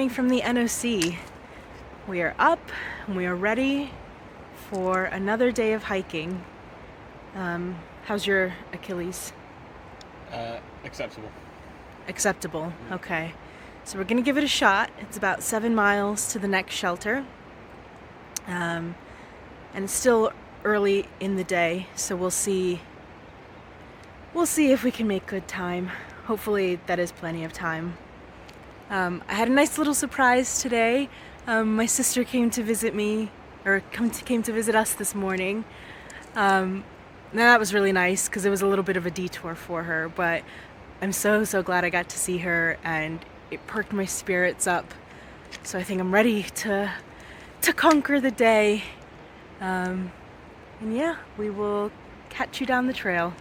morning from the NOC. We are up and we are ready for another day of hiking. How's your Achilles? Acceptable. Acceptable, okay. So we're gonna give it a shot. It's about 7 miles to the next shelter. And it's still early in the day, so we'll see if we can make good time. Hopefully that is plenty of time. I had a nice little surprise today. My sister came to visit me, or came to visit us this morning. And that was really nice because it was a little bit of a detour for her, but I'm so glad I got to see her, and it perked my spirits up. So I think I'm ready to conquer the day. And yeah, we will catch you down the trail.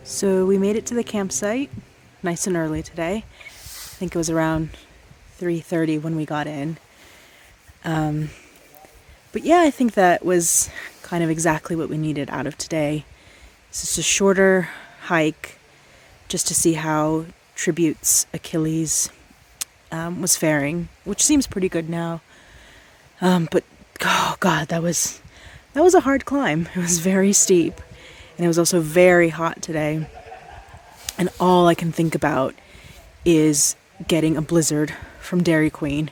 So we made it to the campsite nice and early today. I think it was around 3:30 when we got in. But yeah, I think that was kind of exactly what we needed out of today. It's just a shorter hike just to see how Tribute's Achilles was faring, which seems pretty good now. But oh god, that was a hard climb. It was very steep. And it was also very hot today. And all I can think about is getting a blizzard from Dairy Queen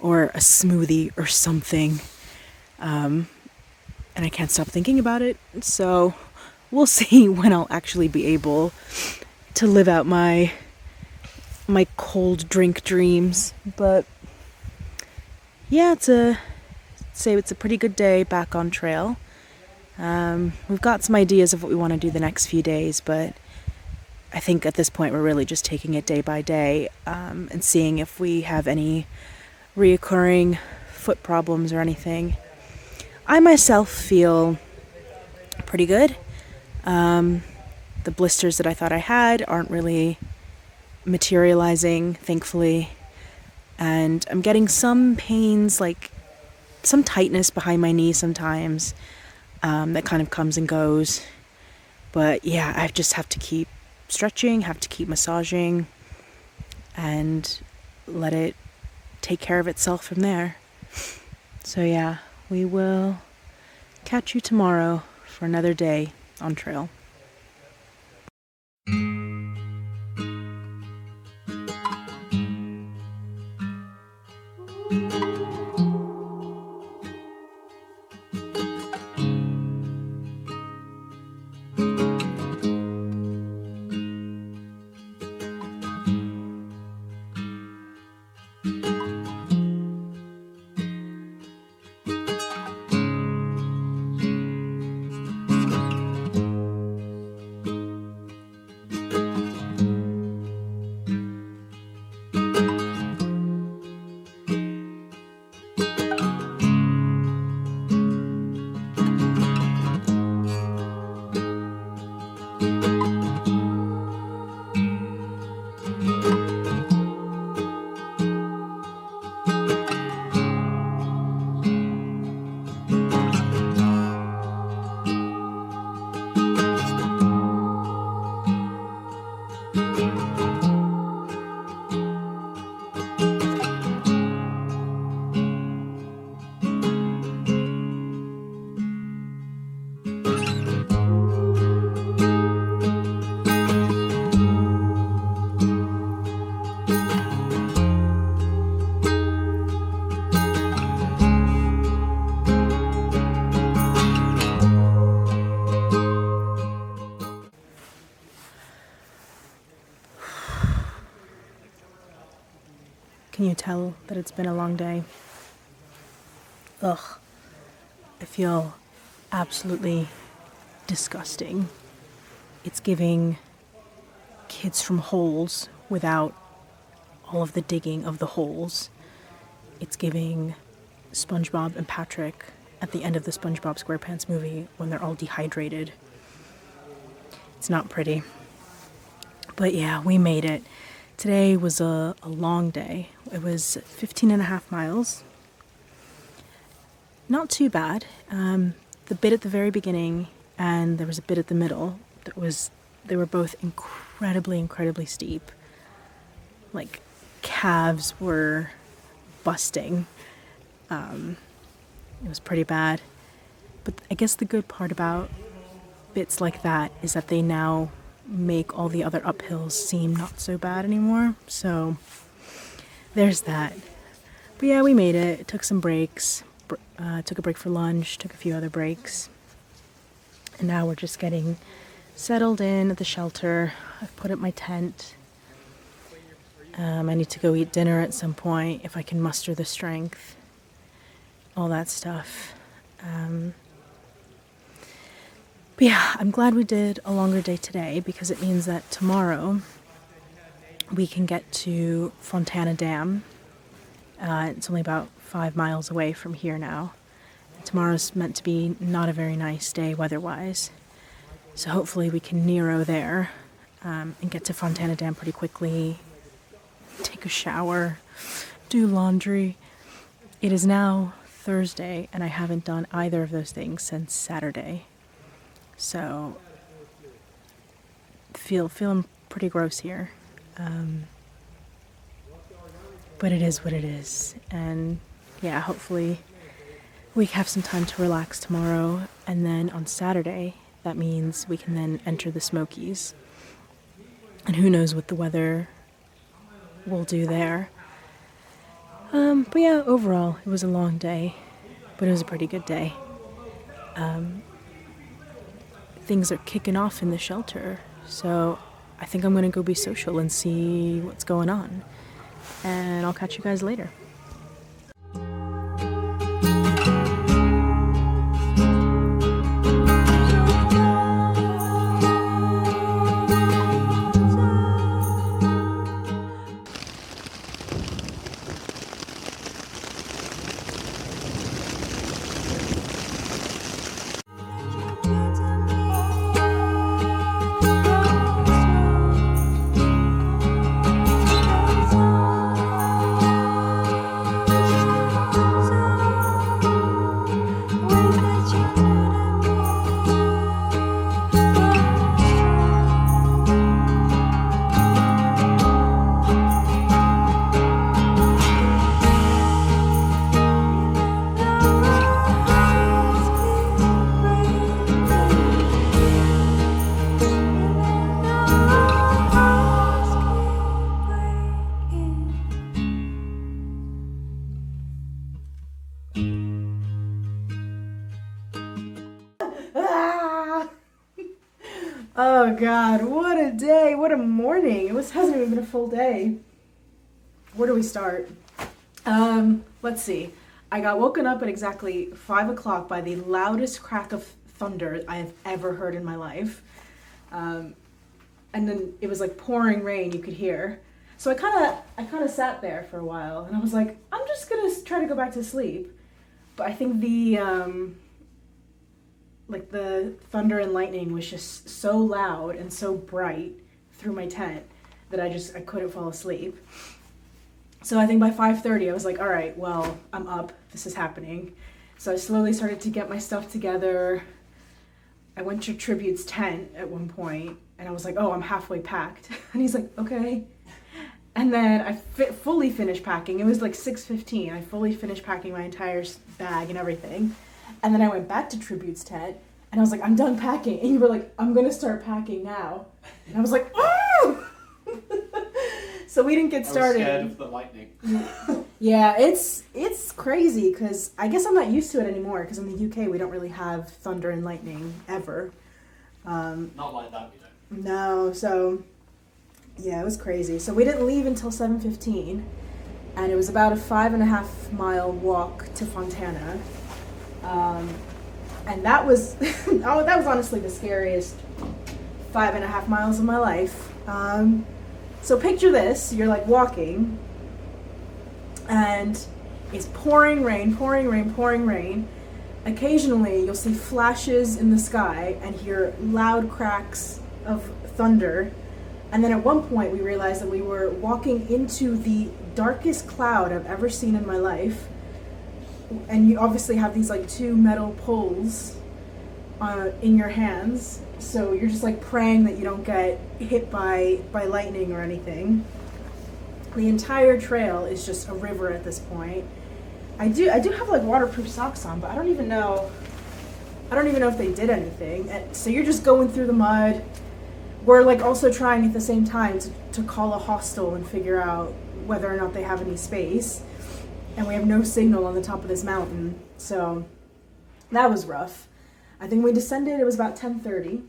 or a smoothie or something. And I can't stop thinking about it. So we'll see when I'll actually be able to live out my cold drink dreams. But yeah, it's a pretty good day back on trail. We've got some ideas of what we want to do the next few days, but I think at this point we're really just taking it day by day, and seeing if we have any reoccurring foot problems or anything. I myself feel pretty good. The blisters that I thought I had aren't really materializing, thankfully, and I'm getting some pains, like some tightness behind my knee sometimes. That kind of comes and goes. But yeah, I just have to keep stretching, have to keep massaging, and let it take care of itself from there. So yeah, we will catch you tomorrow for another day on trail. Can you tell that it's been a long day? Ugh. I feel absolutely disgusting. It's giving Kids from Holes without all of the digging of the holes. It's giving SpongeBob and Patrick at the end of the SpongeBob SquarePants movie when they're all dehydrated. It's not pretty. But yeah, we made it. Today was a long day. It was 15 and a half miles. Not too bad. The bit at the very beginning and there was a bit at the middle they were both incredibly steep. Like, calves were busting. It was pretty bad. But I guess the good part about bits like that is that they now make all the other uphills seem not so bad anymore. So there's that. But yeah, we made it. Took some breaks. Took a break for lunch. Took a few other breaks. And now we're just getting settled in at the shelter. I've put up my tent. I need to go eat dinner at some point if I can muster the strength. All that stuff. But yeah, I'm glad we did a longer day today because it means that tomorrow we can get to Fontana Dam. It's only about 5 miles away from here now. And tomorrow's meant to be not a very nice day weather-wise. So hopefully we can Nero there and get to Fontana Dam pretty quickly, take a shower, do laundry. It is now Thursday and I haven't done either of those things since Saturday. So feeling pretty gross here. But it is what it is. And yeah, hopefully we have some time to relax tomorrow. And then on Saturday, that means we can then enter the Smokies. And who knows what the weather will do there. But yeah, overall, it was a long day, but it was a pretty good day. Things are kicking off in the shelter, so I think I'm going to go be social and see what's going on. And I'll catch you guys later. Oh God, what a day, what a morning. Hasn't even been a full day. Where do we start? Let's see. I got woken up at exactly 5 o'clock by the loudest crack of thunder I have ever heard in my life. And then it was like pouring rain, you could hear. So I kind of sat there for a while and I was like, I'm just gonna try to go back to sleep. But I think the thunder and lightning was just so loud and so bright through my tent that I couldn't fall asleep. So I think by 5:30 I was like, all right, well, I'm up, this is happening. So I slowly started to get my stuff together. I went to Tribute's tent at one point and I was like, oh, I'm halfway packed. And he's like, okay. And then I fully finished packing. It was like 6:15. I fully finished packing my entire bag and everything. And then I went back to Tribute's tent and I was like, I'm done packing. And you were like, I'm gonna start packing now. And I was like, oh! So we didn't get started. I was scared of the lightning. Yeah, it's crazy because I guess I'm not used to it anymore because in the UK we don't really have thunder and lightning ever. Not like that, we don't. No, so yeah, it was crazy. So we didn't leave until 7:15, and it was about a 5.5 mile walk to Fontana. And that was that was honestly the scariest 5.5 miles of my life. So picture this: you're like walking, and it's pouring rain, pouring rain, pouring rain. Occasionally, you'll see flashes in the sky and hear loud cracks of thunder. And then at one point, we realized that we were walking into the darkest cloud I've ever seen in my life. And you obviously have these like two metal poles in your hands, so you're just like praying that you don't get hit by lightning or anything. The entire trail is just a river at this point. I do have like waterproof socks on, but I don't even know if they did anything. And so you're just going through the mud. We're like also trying at the same time to call a hostel and figure out whether or not they have any space. And we have no signal on the top of this mountain, so that was rough. I think we descended, it was about 10:30.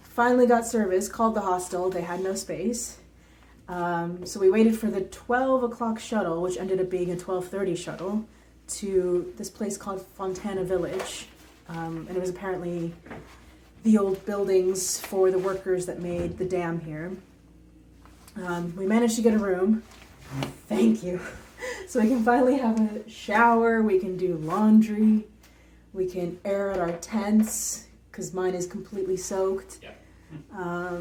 Finally got service, called the hostel, they had no space. So we waited for the 12 o'clock shuttle, which ended up being a 12:30 shuttle, to this place called Fontana Village. And it was apparently the old buildings for the workers that made the dam here. We managed to get a room. Thank you. So we can finally have a shower, we can do laundry, we can air out our tents, because mine is completely soaked. Yeah.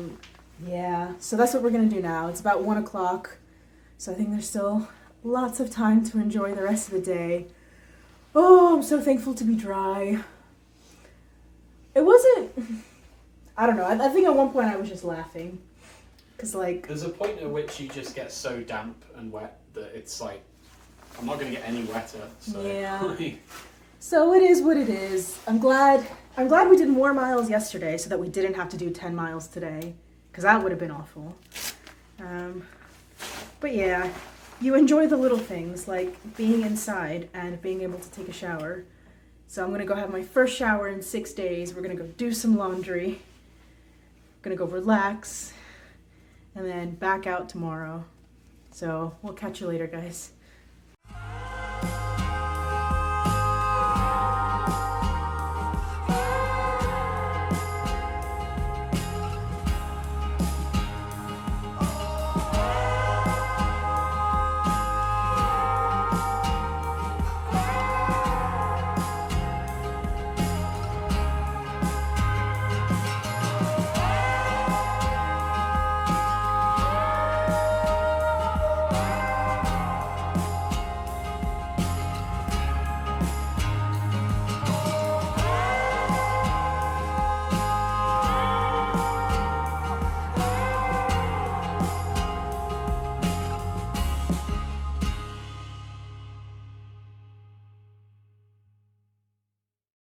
Yeah, so that's what we're going to do now. It's about 1 o'clock, so I think there's still lots of time to enjoy the rest of the day. Oh, I'm so thankful to be dry. It wasn't, I don't know, I think at one point I was just laughing. Because like... There's a point at which you just get so damp and wet that it's like, I'm not going to get any wetter. So. Yeah. So it is what it is. I'm glad we did more miles yesterday so that we didn't have to do 10 miles today. Because that would have been awful. But yeah, you enjoy the little things like being inside and being able to take a shower. So I'm going to go have my first shower in 6 days. We're going to go do some laundry. I'm going to go relax. And then back out tomorrow. So we'll catch you later, guys.